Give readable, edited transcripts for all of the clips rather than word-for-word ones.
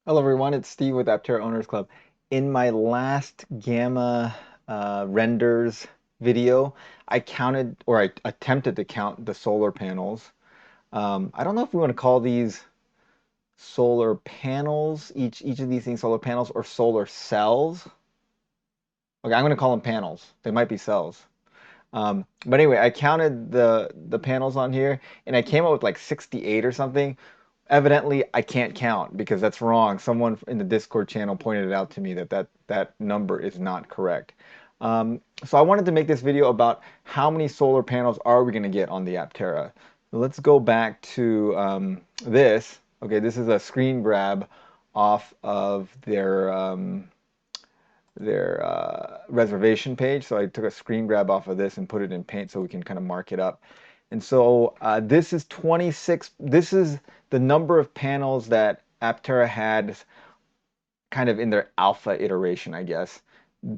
Hello everyone, it's Steve with Aptera Owners Club. In my last Gamma renders video, I counted, or I attempted to count the solar panels. I don't know if we want to call these solar panels, each of these things solar panels or solar cells. Okay, I'm going to call them panels. They might be cells. But anyway, I counted the panels on here, and I came up with like 68 or something. Evidently, I can't count because that's wrong. Someone in the Discord channel pointed it out to me that number is not correct. So I wanted to make this video about how many solar panels are we going to get on the Aptera. Let's go back to this. Okay, this is a screen grab off of their reservation page. So I took a screen grab off of this and put it in Paint so we can kind of mark it up. And so this is 26. This is the number of panels that Aptera had kind of in their alpha iteration, I guess,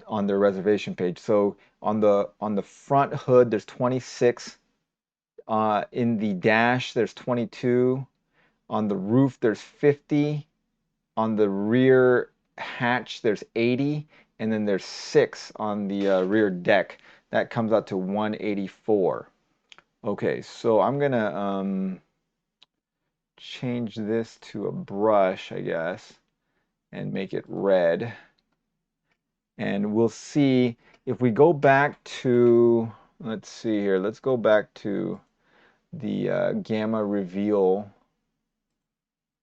on their reservation page. So on the front hood, there's 26. In the dash, there's 22. On the roof, there's 50. On the rear hatch, there's 80, and then there's 6 on the rear deck. That comes out to 184. Okay, so I'm gonna change this to a brush, I guess, and make it red. And we'll see if we go back to, let's see here, let's go back to the gamma reveal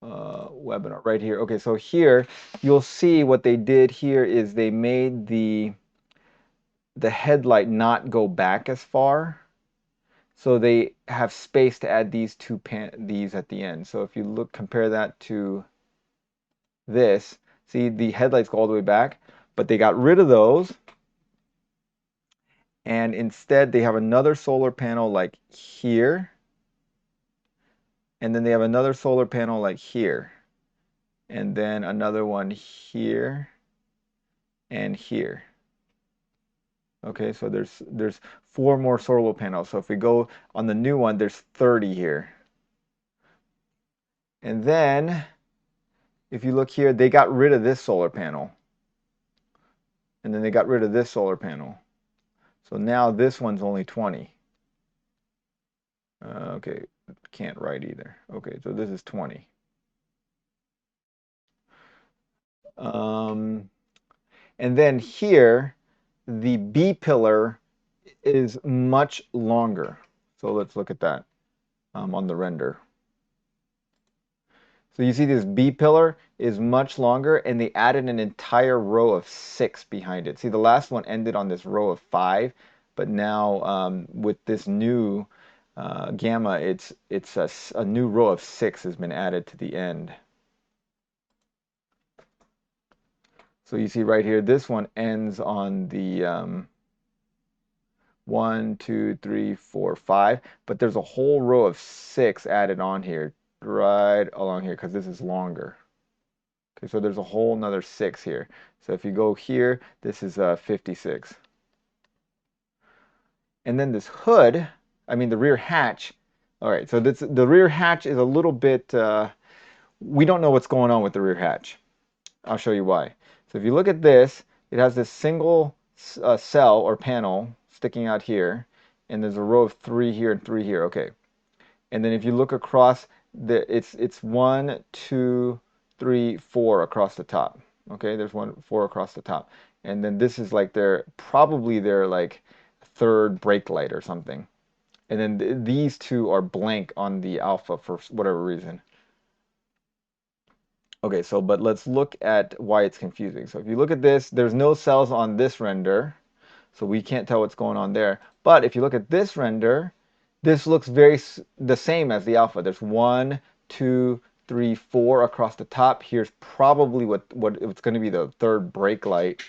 webinar right here. Okay, so here you'll see what they did here is they made the headlight not go back as far, so they have space to add these at the end. So if you look, compare that to this, see the headlights go all the way back, but they got rid of those, and instead they have another solar panel like here, and then they have another solar panel like here, and then another one here and here. Okay, so there's 4 more solar panels. So if we go on the new one, there's 30 here. And then if you look here, they got rid of this solar panel. And then they got rid of this solar panel. So now this one's only 20. Okay, can't write either. Okay, so this is 20. Um, and then here, the B pillar is much longer. So let's look at that on the render. So you see this B pillar is much longer, and they added an entire row of 6 behind it. See, the last one ended on this row of 5, but now with this new gamma, it's a new row of 6 has been added to the end. So you see right here, this one ends on the 1, 2, 3, 4, 5, but there's a whole row of 6 added on here, right along here, because this is longer. Okay, so there's a whole nother 6 here. So if you go here, this is 56. And then this hood, I mean the rear hatch. All right, so the rear hatch is a little bit, we don't know what's going on with the rear hatch. I'll show you why. So if you look at this, it has this single cell or panel sticking out here, and there's a row of 3 here and 3 here. Okay, and then if you look across, it's 1, 2, 3, 4 across the top. Okay, there's 4 across the top, and then this is like probably their like third brake light or something, and then these 2 are blank on the alpha for whatever reason. Okay, so but let's look at why it's confusing. So if you look at this, there's no cells on this render, so we can't tell what's going on there. But if you look at this render, this looks the same as the alpha. There's 1, 2, 3, 4 across the top. Here's probably what it's going to be the third brake light,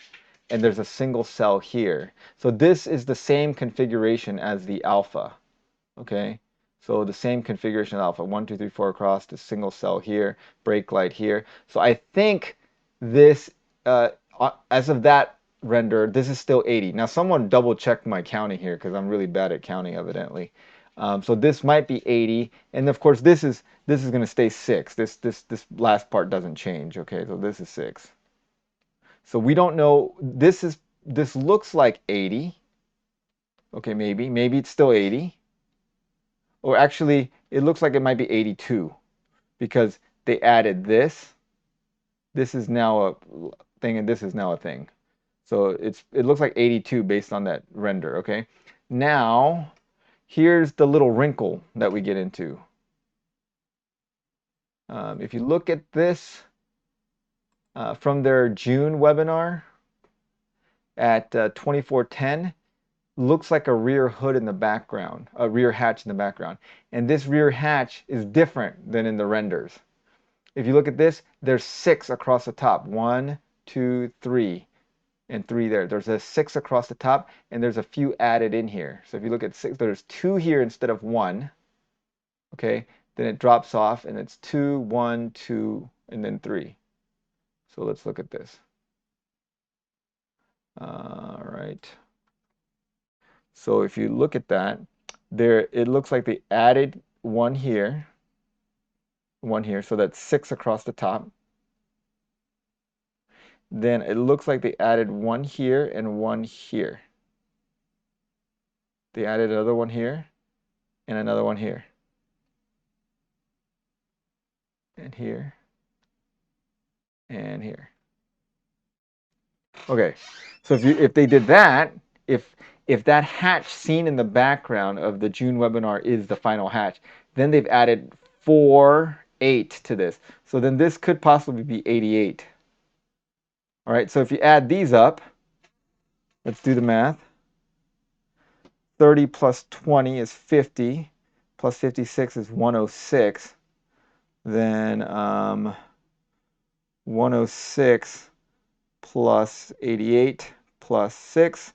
and there's a single cell here. So this is the same configuration as the alpha. Okay, so the same configuration of alpha, 1, 2, 3, 4 across, the single cell here, brake light here. So I think this, as of that render, this is still 80. Now someone double check my counting here because I'm really bad at counting evidently. So this might be 80, and of course this is going to stay 6. This last part doesn't change. Okay, so this is 6. So we don't know. This looks like 80. Okay, maybe it's still 80. Or actually, it looks like it might be 82 because they added this. This is now a thing, and this is now a thing. So it looks like 82 based on that render. Okay, now here's the little wrinkle that we get into. If you look at this from their June webinar at 2410, looks like a rear hood in the background, a rear hatch in the background. And this rear hatch is different than in the renders. If you look at this, there's 6 across the top. 1, 2, 3, and 3 there. There's a 6 across the top, and there's a few added in here. So if you look at 6, there's 2 here instead of 1. Okay, then it drops off, and it's 2, 1, 2, and then 3. So let's look at this. All right. So if you look at that, there it looks like they added one here, so that's 6 across the top. Then it looks like they added one here and one here. They added another one here and another one here. And here and here. Okay, so if they did that, if that hatch seen in the background of the June webinar is the final hatch, then they've added 4, 8 to this. So then this could possibly be 88. All right, so if you add these up, let's do the math. 30 plus 20 is 50, plus 56 is 106. Then 106 plus 88 plus 6,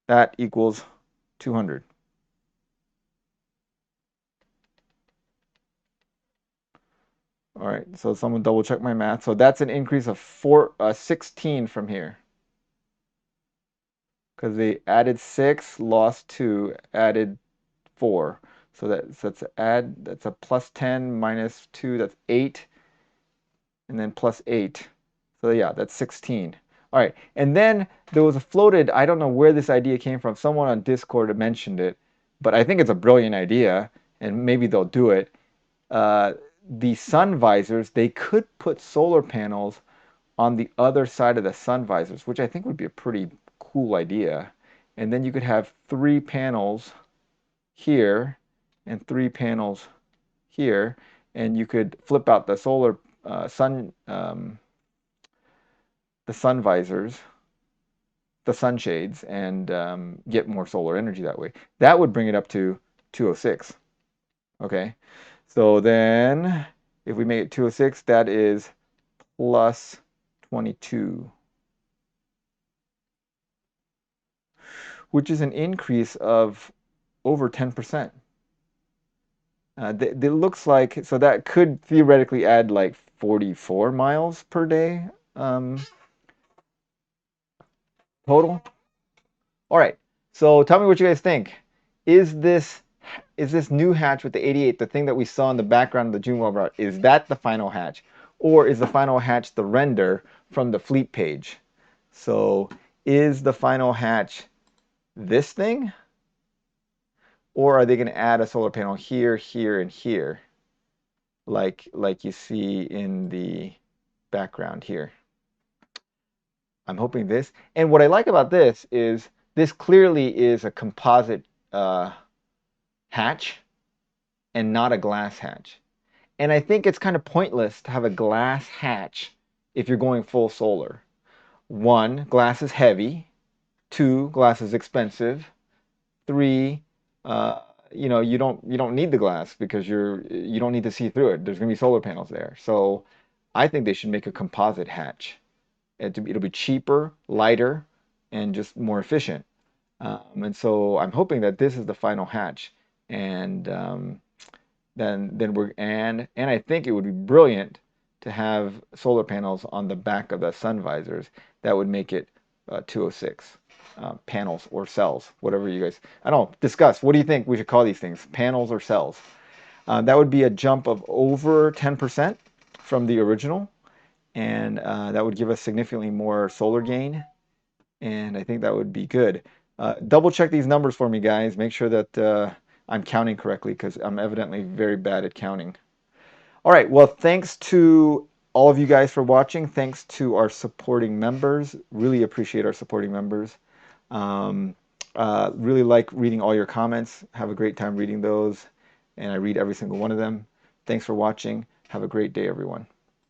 that equals 200. All right, so someone double check my math. So that's an increase of 16 from here. Because they added 6, lost 2, added 4. So that's a plus 10 minus 2, that's 8. And then plus 8. So yeah, that's 16. All right, and then there was a floated, I don't know where this idea came from. Someone on Discord mentioned it, but I think it's a brilliant idea, and maybe they'll do it. The sun visors, they could put solar panels on the other side of the sun visors, which I think would be a pretty cool idea. And then you could have 3 panels here and 3 panels here, and you could flip out the solar the sun visors, the sunshades, and get more solar energy that way. That would bring it up to 206. Okay, so then if we make it 206, that is plus 22, which is an increase of over 10%. It looks like, so that could theoretically add like 44 miles per day total. All right, so tell me what you guys think. Is this new hatch with the 88, the thing that we saw in the background of the June webinar, is that the final hatch? Or is the final hatch the render from the fleet page? So is the final hatch this thing? Or are they going to add a solar panel here, here, and here, like you see in the background here? I'm hoping this. And what I like about this is this clearly is a composite hatch and not a glass hatch. And I think it's kind of pointless to have a glass hatch if you're going full solar. 1, glass is heavy. 2, glass is expensive. 3, you don't need the glass because you don't need to see through it. There's going to be solar panels there. So I think they should make a composite hatch. It'll be cheaper, lighter, and just more efficient. And so I'm hoping that this is the final hatch. And then I think it would be brilliant to have solar panels on the back of the sun visors. That would make it 206. panels or cells, whatever you guys, I don't know, discuss. What do you think we should call these things, panels or cells? That would be a jump of over 10% from the original, and that would give us significantly more solar gain, and I think that would be good. Double check these numbers for me, guys. Make sure that I'm counting correctly, because I'm evidently very bad at counting. All right, well, thanks to all of you guys for watching. Thanks to our supporting members. Really appreciate our supporting members. Um, really like reading all your comments. Have a great time reading those, and I read every single one of them. Thanks for watching. Have a great day, everyone.